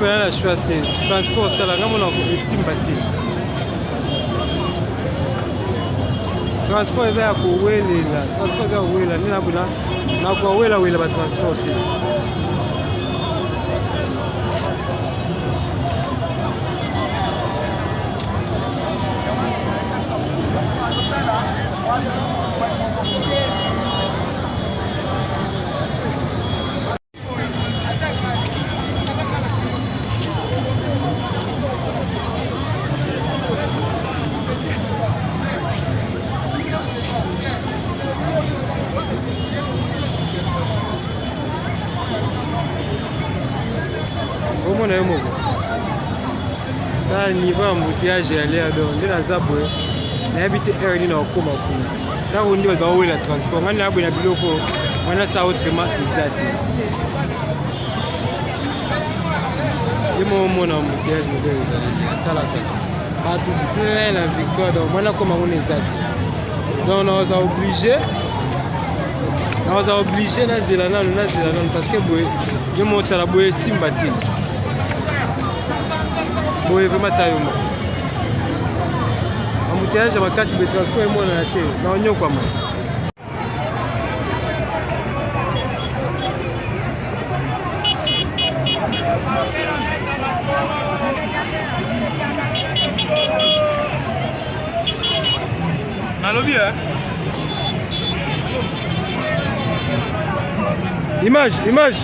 La chouette, transport la gamme on sympathie. Transport za kuwelela, transport za kuwela nina buna na kuwela wela ba transport. Comment on a eu mon niveau embouteillage aller à donc de la zabwe n'habite erni na okoma kuna ta undi ba wela transport ngani abo na biloko wana sa autrement isati yemo mona embouteillage modèle ça la fait pas tout plein la victoire donc wana koma on isati donc on est obligé na zela non parce que boy yemo tala boy simbati boye vraiment tayuma embouteillage makasi be transport emona na te na onyo kwa mati nalobi image